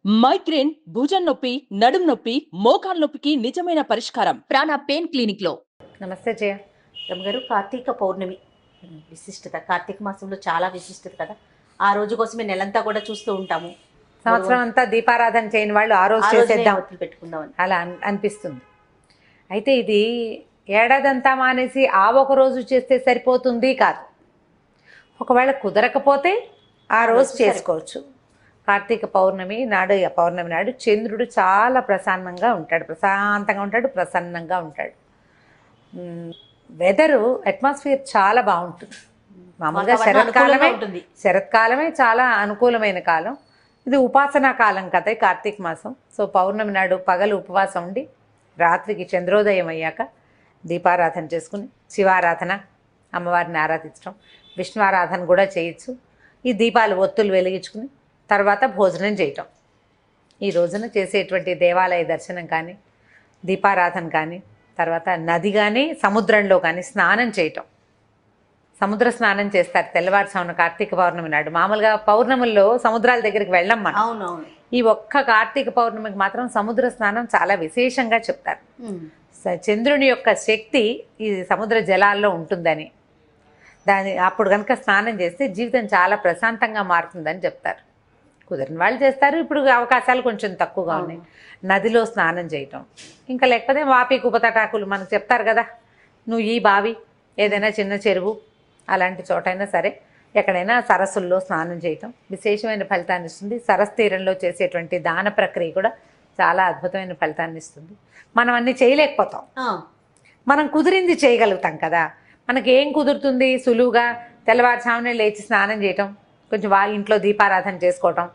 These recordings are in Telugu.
మైగ్రేన్, భుజం నొప్పి, నడుం నొప్పి, మోకాలు నొప్పికి నిజమైన పరిష్కారం ప్రాణ పెయిన్ క్లినిక్ లో. నమస్తే జయ రమ్మగారు. కార్తీక పౌర్ణమి విశిష్టత, కార్తీక మాసంలో చాలా విశిష్టత కదా. ఆ రోజు కోసమే నెలంతా కూడా చూస్తూ ఉంటాము. సంవత్సరం అంతా దీపారాధన చేయని వాళ్ళు ఆ రోజు చేసేద్దాం పెట్టుకుందామని అలా అనిపిస్తుంది. అయితే ఇది ఏడాదంతా మానేసి ఆ ఒక రోజు చేస్తే సరిపోతుంది కాదు. ఒకవేళ కుదరకపోతే ఆ రోజు చేసుకోవచ్చు. కార్తీక పౌర్ణమి నాడు, పౌర్ణమి నాడు చంద్రుడు చాలా ప్రశాంతంగా ఉంటాడు, ప్రసన్నంగా ఉంటాడు. వెదరు, అట్మాస్ఫియర్ చాలా బాగుంటుంది. మామూలుగా శరత్కాలమే చాలా అనుకూలమైన కాలం. ఇది ఉపాసనా కాలం కదా కార్తీక మాసం. సో పౌర్ణమి నాడు పగలు ఉపవాసం ఉండి రాత్రికి చంద్రోదయం అయ్యాక దీపారాధన చేసుకుని శివారాధన, అమ్మవారిని ఆరాధించడం, విష్ణువారాధన కూడా చేయొచ్చు. ఈ దీపాలు ఒత్తులు వెలిగించుకుని తర్వాత భోజనం చేయటం. ఈ రోజున చేసేటువంటి దేవాలయ దర్శనం కానీ, దీపారాధన కానీ, తర్వాత నది కానీ సముద్రంలో కానీ స్నానం చేయటం. సముద్ర స్నానం చేస్తారు తెల్లవారుజామున కార్తీక పౌర్ణమి నాడు. మామూలుగా పౌర్ణముల్లో సముద్రాల దగ్గరికి వెళ్ళం మనం. అవునవును. ఈ ఒక్క కార్తీక పౌర్ణమికి మాత్రం సముద్ర స్నానం చాలా విశేషంగా చెప్తారు. చంద్రుని యొక్క శక్తి ఈ సముద్ర జలాల్లో ఉంటుందని, అప్పుడు కనుక స్నానం చేస్తే జీవితం చాలా ప్రశాంతంగా మారుతుందని చెప్తారు. కుదిరిన వాళ్ళు చేస్తారు. ఇప్పుడు అవకాశాలు కొంచెం తక్కువగా ఉన్నాయి. నదిలో స్నానం చేయటం, ఇంకా లేకపోతే వాపి కుపతటాకులు మనకు చెప్తారు కదా, నువ్వు ఈ బావి ఏదైనా చిన్న చెరువు అలాంటి చోటైనా సరే, ఎక్కడైనా సరస్సుల్లో స్నానం చేయటం విశేషమైన ఫలితాన్ని ఇస్తుంది. సరస్సు తీరంలో చేసేటువంటి దాన ప్రక్రియ కూడా చాలా అద్భుతమైన ఫలితాన్ని ఇస్తుంది. మనం అన్నీ చేయలేకపోతాం, మనం కుదిరింది చేయగలుగుతాం కదా. మనకి ఏం కుదురుతుంది? సులువుగా తెల్లవారుజామునే లేచి స్నానం చేయటం, కొంచెం ఇంట్లో దీపారాధన చేసుకోవటం.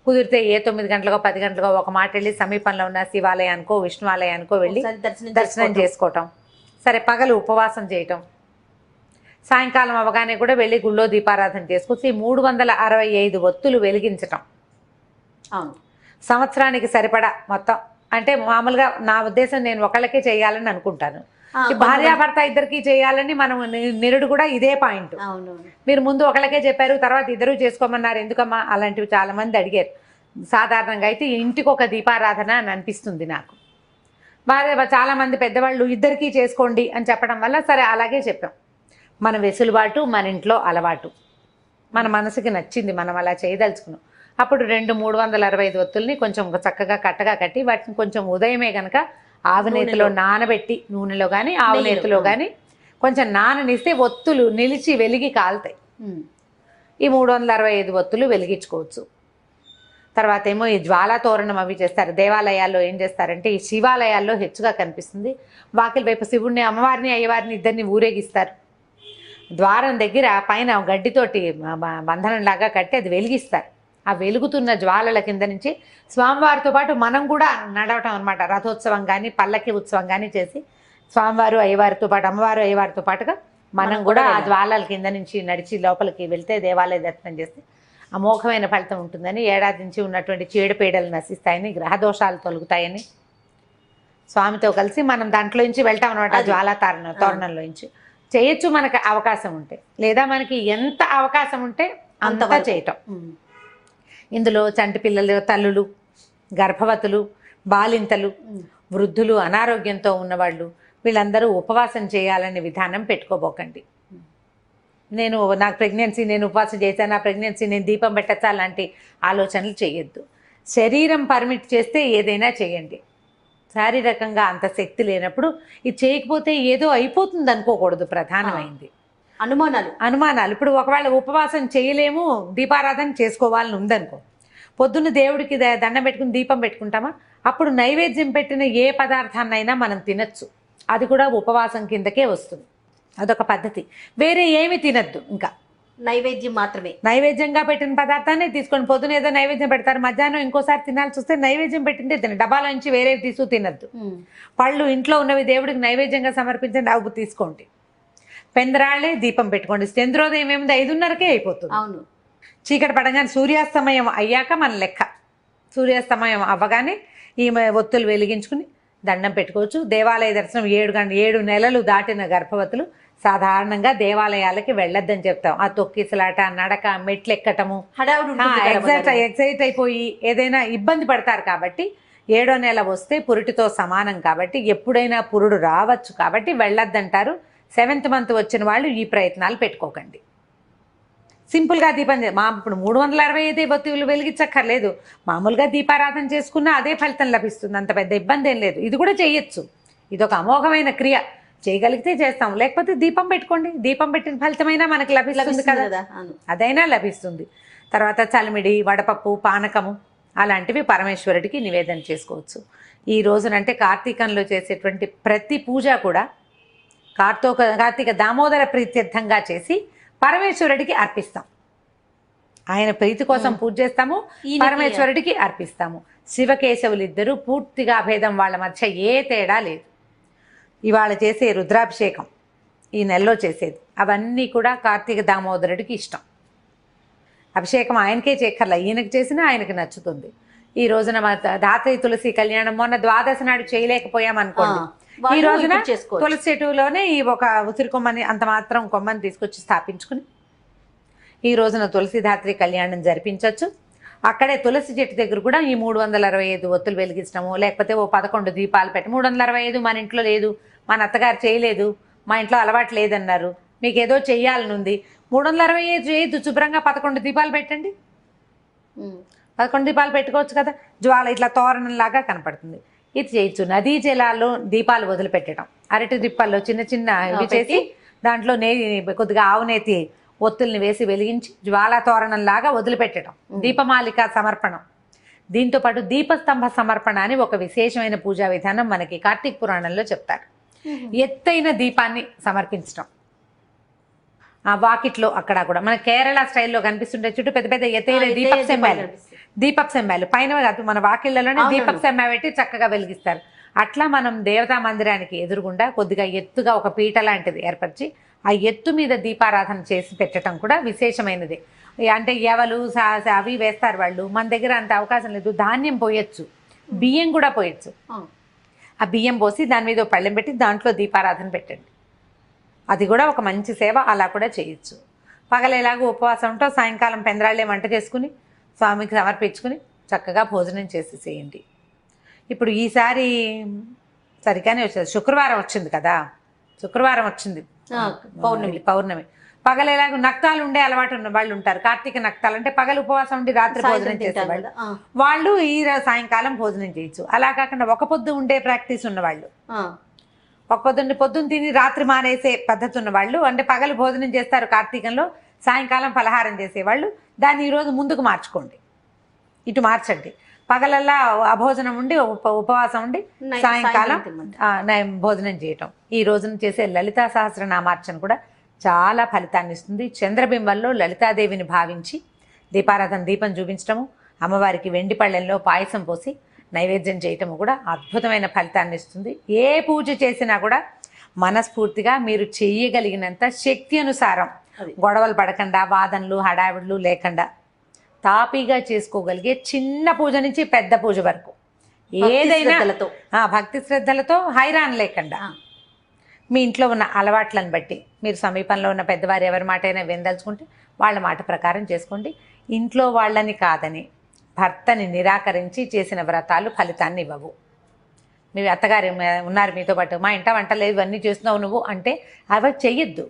కుదిరితే ఏ 9 గంటలకో 10 గంటలకో ఒక మాట వెళ్ళి సమీపంలో ఉన్న శివాలయానికో విష్ణువాలయానికో వెళ్ళి దర్శనం చేసుకోవటం. సరే పగలు ఉపవాసం చేయటం, సాయంకాలం అవగానే కూడా వెళ్ళి గుళ్ళో దీపారాధన చేసుకొచ్చి 365 ఒత్తులు వెలిగించటం. సంవత్సరానికి సరిపడా మొత్తం. అంటే మామూలుగా నా ఉద్దేశం నేను ఒకళ్ళకే చేయాలని అనుకుంటాను. భార్యాభర్త ఇద్దరికి చేయాలని మనం నిరుడు కూడా ఇదే పాయింట్. మీరు ముందు ఒకళ్ళకే చెప్పారు, తర్వాత ఇద్దరు చేసుకోమన్నారు, ఎందుకమ్మా? అలాంటివి చాలా మంది అడిగారు. సాధారణంగా అయితే ఇంటికి ఒక దీపారాధన అని అనిపిస్తుంది నాకు. చాలా మంది పెద్దవాళ్ళు ఇద్దరికీ చేసుకోండి అని చెప్పడం వల్ల సరే అలాగే చెప్పాం. మన వెసులుబాటు, మన ఇంట్లో అలవాటు, మన మనసుకి నచ్చింది, మనం అలా చేయదలుచుకున్నాం. అప్పుడు 365 ఒత్తుల్ని కొంచెం చక్కగా కట్టగా కట్టి వాటిని కొంచెం ఉదయమే కనుక ఆవునేతిలో నానబెట్టి, నూనెలో కానీ ఆవునేతిలో కానీ కొంచెం నాననిస్తే ఒత్తులు నిలిచి వెలిగి కాలుతాయి. ఈ 365 ఒత్తులు వెలిగించుకోవచ్చు. తర్వాత ఏమో ఈ జ్వాలా తోరణం అవి చేస్తారు. దేవాలయాల్లో ఏం చేస్తారంటే, ఈ శివాలయాల్లో హెచ్చుగా కనిపిస్తుంది, వాకిలి వైపు శివుడిని, అమ్మవారిని, అయ్యవారిని ఇద్దరిని ఊరేగిస్తారు. ద్వారం దగ్గర పైన గడ్డితోటి బంధనంలాగా కట్టి అది వెలిగిస్తారు. ఆ వెలుగుతున్న జ్వాలల కింద నుంచి స్వామివారితో పాటు మనం కూడా నడవటం అనమాట. రథోత్సవం కానీ పల్లకి ఉత్సవం కానీ చేసి స్వామివారు అయ్యవారితో పాటు, అమ్మవారు అయ్యవారితో పాటుగా మనం కూడా ఆ జ్వాలల కింద నుంచి నడిచి లోపలికి వెళ్తే దేవాలయ దర్శనం చేస్తే అమోఘమైన ఫలితం ఉంటుందని, ఏడాది నుంచి ఉన్నటువంటి చీడపీడలు నశిస్తాయని, గ్రహదోషాలు తొలగుతాయని స్వామితో కలిసి మనం దాంట్లో నుంచి వెళ్తాం అనమాట. జ్వాలా తోరణంలో నుంచి చేయొచ్చు మనకు అవకాశం ఉంటే, లేదా మనకి ఎంత అవకాశం ఉంటే అంతగా చేయటం. ఇందులో చంటి పిల్లలు, తల్లులు, గర్భవతులు, బాలింతలు, వృద్ధులు, అనారోగ్యంతో ఉన్నవాళ్ళు వీళ్ళందరూ ఉపవాసం చేయాలనే విధానం పెట్టుకోబోకండి. నాకు ప్రెగ్నెన్సీ, నేను ఉపవాసం చేశాను, నా ప్రెగ్నెన్సీ నేను దీపం పెట్టచ్చా, అలాంటి ఆలోచనలు చేయొద్దు. శరీరం పర్మిట్ చేస్తే ఏదైనా చేయండి. శారీరకంగా అంత శక్తి లేనప్పుడు ఇది చేయకపోతే ఏదో అయిపోతుంది అనుకోకూడదు. ప్రధానమైంది అనుమానాలు. ఇప్పుడు ఒకవేళ ఉపవాసం చేయలేము, దీపారాధన చేసుకోవాలని ఉందనుకో, పొద్దున్న దేవుడికి దండం పెట్టుకుని దీపం పెట్టుకుంటామా, అప్పుడు నైవేద్యం పెట్టిన ఏ పదార్థాన్నైనా మనం తినచ్చు. అది కూడా ఉపవాసం కిందకే వస్తుంది. అదొక పద్ధతి. వేరే ఏమి తినద్దు, ఇంకా నైవేద్యం మాత్రమే. నైవేద్యంగా పెట్టిన పదార్థాన్ని తీసుకొని, పొద్దున ఏదో నైవేద్యం పెడతారు, మధ్యాహ్నం ఇంకోసారి తినాల్సి వస్తే నైవేద్యం పెట్టిందే తినండి. డబ్బాలో నుంచి వేరేవి తీసుకు తినద్దు. పళ్ళు ఇంట్లో ఉన్నవి దేవుడికి నైవేద్యంగా సమర్పించండి, అవి తీసుకోండి. పెందరాళ్ళే దీపం పెట్టుకోండి. చంద్రోదయం ఏముంది, 5:30కే అయిపోతుంది. అవును. చీకటి పడగానే సూర్యాస్తమయం అయ్యాక మన లెక్క. సూర్యాస్తమయం అవ్వగానే ఈ ఒత్తులు వెలిగించుకుని దండం పెట్టుకోవచ్చు. దేవాలయ దర్శనం 7 నెలలు దాటిన గర్భవతులు సాధారణంగా దేవాలయాలకి వెళ్ళొద్దని చెప్తాం. ఆ తొక్కిసలాట, నడక, మెట్లు ఎక్కటము, హడావుడి ఉంటుంది కదా అమ్మగారు. ఎక్సైట్ అయిపోయి ఏదైనా ఇబ్బంది పడతారు. కాబట్టి 7వ నెల వస్తే పురుటితో సమానం కాబట్టి ఎప్పుడైనా పురుడు రావచ్చు కాబట్టి వెళ్ళొద్దంటారు. 7th మంత్ వచ్చిన వాళ్ళు ఈ ప్రయత్నాలు పెట్టుకోకండి. సింపుల్గా దీపం ఇప్పుడు 365 బొత్తులు వెలిగించక్కర్లేదు. మామూలుగా దీపారాధన చేసుకున్నా అదే ఫలితం లభిస్తుంది. అంత పెద్ద ఇబ్బంది ఏం లేదు. ఇది కూడా చేయొచ్చు. ఇది ఒక అమోఘమైన క్రియ. చేయగలిగితే చేస్తాం, లేకపోతే దీపం పెట్టుకోండి. దీపం పెట్టిన ఫలితమైనా మనకు లభిస్తుంది కదా, అదైనా లభిస్తుంది. తర్వాత చలిమిడి, వడపప్పు, పానకము అలాంటివి పరమేశ్వరుడికి నివేదన చేసుకోవచ్చు. ఈ రోజునంటే కార్తీకంలో చేసేటువంటి ప్రతి పూజ కూడా కార్తీక దామోదర ప్రీత్యర్థంగా చేసి పరమేశ్వరుడికి అర్పిస్తాం. ఆయన ప్రీతి కోసం పూజ చేస్తాము, పరమేశ్వరుడికి అర్పిస్తాము. శివకేశవులిద్దరూ పూర్తిగా భేదం, వాళ్ళ మధ్య ఏ తేడా లేదు. ఇవాళ చేసే రుద్రాభిషేకం, ఈ నెలలో చేసేది, అవన్నీ కూడా కార్తీక దామోదరుడికి ఇష్టం. అభిషేకం ఆయనకే చేయక్కర్లా, ఈయనకి చేసినా ఆయనకి నచ్చుతుంది. ఈ రోజున ధాత్రి తులసి కళ్యాణం మొన్న ద్వాదశి నాడు చేయలేకపోయాం అనుకోండి, ఈ రోజున తులసి చెట్టులోనే ఈ ఒక ఉసిరి కొమ్మని అంత మాత్రం కొమ్మని తీసుకొచ్చి స్థాపించుకుని ఈ రోజున తులసి ధాత్రి కళ్యాణం జరిపించవచ్చు. అక్కడే తులసి చెట్టు దగ్గర కూడా ఈ 365 ఒత్తులు వెలిగించడము, లేకపోతే ఓ 11 దీపాలు పెట్టి 365 మన ఇంట్లో లేదు, మన అత్తగారు చేయలేదు, మా ఇంట్లో అలవాటు లేదన్నారు, మీకు ఏదో చెయ్యాలనుంది, 365 చేయొద్దు, శుభ్రంగా 11 దీపాలు పెట్టండి. 11 దీపాలు పెట్టుకోవచ్చు కదా, జ్వాల ఇట్లా తోరణంలాగా కనపడుతుంది. ఇది చేయొచ్చు. నదీ జలాల్లో దీపాలు వదిలిపెట్టడం, అరటి దీపాల్లో చిన్న చిన్న ఇవి చేసి దాంట్లో కొద్దిగా ఆవునేతి ఒత్తుల్ని వేసి వెలిగించి జ్వాలా తోరణంలాగా వదిలిపెట్టడం, దీపమాలిక సమర్పణం. దీంతోపాటు దీపస్తంభ సమర్పణ అని ఒక విశేషమైన పూజా విధానం మనకి కార్తీక పురాణంలో చెప్తారు. ఎత్తైన దీపాన్ని సమర్పించడం, ఆ వాకిట్లో అక్కడ కూడా మన కేరళ స్టైల్లో కనిపిస్తుంటే చుట్టూ పెద్ద పెద్ద ఎత్తైన దీపపు సెంబాలు పైన మన వాకిళ్లలోనే దీపపు సెంబ పెట్టి చక్కగా వెలిగిస్తారు. అట్లా మనం దేవతా మందిరానికి ఎదురుగుండా కొద్దిగా ఎత్తుగా ఒక పీట లాంటిది ఏర్పరిచి ఆ ఎత్తు మీద దీపారాధన చేసి పెట్టడం కూడా విశేషమైనది. అంటే ఎవలు అవి వేస్తారు వాళ్ళు, మన దగ్గర అంత అవకాశం లేదు. ధాన్యం పోయొచ్చు, బియ్యం కూడా పోయొచ్చు. ఆ బియ్యం పోసి దాని మీద పళ్ళెం పెట్టి దాంట్లో దీపారాధన పెట్టండి, అది కూడా ఒక మంచి సేవ. అలా కూడా చేయొచ్చు. పగలేలాగా ఉపవాసం ఉంటో సాయంకాలం పెందరాళ్ళే వంట చేసుకుని స్వామికి సమర్పించుకుని చక్కగా భోజనం చేసేసేయండి. ఇప్పుడు ఈసారి సరిగానే వచ్చేది, శుక్రవారం వచ్చింది కదా, శుక్రవారం వచ్చింది పౌర్ణమి. పగలేలాగా నక్తాలు ఉండే అలవాటు ఉన్న వాళ్ళు ఉంటారు. కార్తీక నక్తాలు అంటే పగలు ఉపవాసం ఉండి రాత్రి భోజనం చేసేవాళ్ళు, వాళ్ళు ఈ సాయంకాలం భోజనం చేయొచ్చు. అలా కాకుండా ఒక పొద్దు ఉండే ప్రాక్టీస్ ఉన్నవాళ్ళు, ఒక పొద్దున్న తిని రాత్రి మానేసే పద్ధతి ఉన్న వాళ్ళు, అంటే పగలు భోజనం చేస్తారు కార్తీకంలో, సాయంకాలం పలహారం చేసేవాళ్ళు, దాన్ని ఈరోజు ముందుకు మార్చుకోండి, ఇటు మార్చండి. పగలల్లా అభోజనం ఉండి ఉపవాసం ఉండి సాయంకాలం భోజనం చేయటం. ఈ రోజున చేసే లలితా సహస్రనామార్చన కూడా చాలా ఫలితాన్ని ఇస్తుంది. చంద్రబింబంలో లలితాదేవిని భావించి దీపం చూపించడము, అమ్మవారికి వెండి పళ్ళెంలో పాయసం పోసి నైవేద్యం చేయటము కూడా అద్భుతమైన ఫలితాన్ని ఇస్తుంది. ఏ పూజ చేసినా కూడా మనస్ఫూర్తిగా మీరు చెయ్యగలిగినంత శక్తి అనుసారం, గొడవలు పడకుండా, వాదనలు హడావిడులు లేకుండా తాపీగా చేసుకోగలిగే చిన్న పూజ నుంచి పెద్ద పూజ వరకు ఏదైనా భక్తి శ్రద్ధలతో హైరాన్ లేకుండా మీ ఇంట్లో ఉన్న అలవాట్లను బట్టి మీరు సమీపంలో ఉన్న పెద్దవారు ఎవరి మాట అయినా వినదలుచుకుంటే వాళ్ళ మాట ప్రకారం చేసుకోండి. ఇంట్లో వాళ్ళని కాదని భర్తని నిరాకరించి చేసిన వ్రతాలు ఫలితాన్ని ఇవ్వవు. మీ అత్తగారు ఉన్నారు మీతో పాటు, మా ఇంట వంట లేదు ఇవన్నీ చేస్తున్నావు నువ్వు అంటే అవి చెయ్యొద్దు.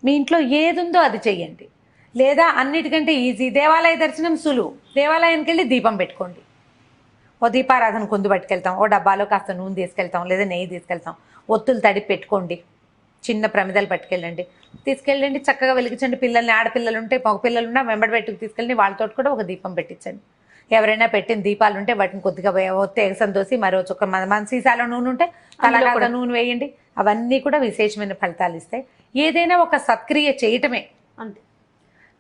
మీ ఇంట్లో ఏది ఉందో అది చెయ్యండి. లేదా అన్నిటికంటే ఈజీ, దేవాలయ దర్శనం సులువు, దేవాలయానికి వెళ్ళి దీపం పెట్టుకోండి. ఓ దీపారాధన కుందు పట్టుకెళ్తాం, ఓ డబ్బాలో కాస్త నూనె తీసుకెళ్తాం, లేదా నెయ్యి తీసుకెళ్తాం, ఒత్తులు తడిపి పెట్టుకోండి, చిన్న ప్రమిదలు పట్టుకెళ్ళండి, తీసుకెళ్ళండి, చక్కగా వెలిగించండి. పిల్లల్ని, ఆడపిల్లలు ఉంటే మగ పిల్లలున్నా వెంబడి పెట్టుకు తీసుకెళ్ళి వాళ్ళతో కూడా ఒక దీపం పెట్టించండి. ఎవరైనా పెట్టిన దీపాలు ఉంటే వాటిని కొద్దిగా ఒత్తి ఎగసం దోసి మరో చుక్క మన సీసాలో నూనె ఉంటే తలగా కూడా నూనె వేయండి. అవన్నీ కూడా విశేషమైన ఫలితాలు ఇస్తాయి. ఏదైనా ఒక సత్క్రియ చేయటమే అంతే,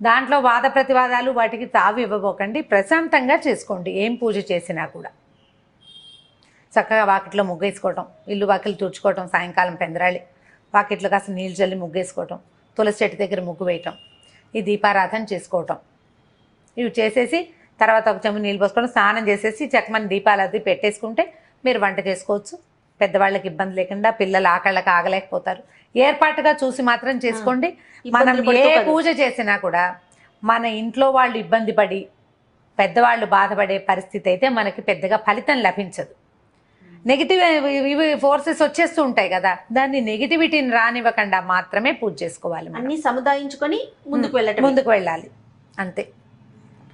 దాంట్లో వాద ప్రతివాదాలు వాటికి తావి ఇవ్వబోకండి. ప్రశాంతంగా చేసుకోండి. ఏం పూజ చేసినా కూడా చక్కగా వాకిట్లో ముగ్గేసుకోవటం, ఇల్లు వాకిలు తుడుచుకోవటం, సాయంకాలం పెందరాళి వాకిట్లో కాస్త నీళ్ళు చల్లి ముగ్గేసుకోవటం, తులసి చెట్టు దగ్గర ముగ్గు వేయటం, ఈ దీపారాధన చేసుకోవటం, ఇవి చేసేసి తర్వాత ఒక చెంబు నీళ్ళు పోసుకోవడం, స్నానం చేసేసి చక్కమని దీపాలు అది పెట్టేసుకుంటే మీరు వంట చేసుకోవచ్చు. పెద్దవాళ్ళకి ఇబ్బంది లేకుండా, పిల్లలు ఆకళ్ళకి ఆగలేకపోతారు. ఏర్పాటుగా చూసి మాత్రం చేసుకోండి. మనం ఇబ్బందులు పడుతూ ఏ కాదు. పూజ చేసినా కూడా మన ఇంట్లో వాళ్ళు ఇబ్బంది పడి పెద్దవాళ్ళు బాధపడే పరిస్థితి అయితే మనకి పెద్దగా ఫలితం లభించదు. నెగిటివ్ ఇవి ఫోర్సెస్ వచ్చేస్తూ ఉంటాయి కదా, దాన్ని నెగిటివిటీని రానివ్వకుండా మాత్రమే పూజ చేసుకోవాలి. మనం అన్ని సముదాయించుకొని ముందుకు వెళ్ళాలి అంతే.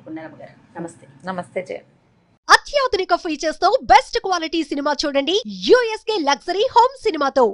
రమ్మగారు నమస్తే. నమస్తే జయ. అత్యాధునిక ఫీచర్స్ తో బెస్ట్ క్వాలిటీ సినిమా చూడండి యూఎస్కే లగ్జరీ హోమ్ సినిమాతో.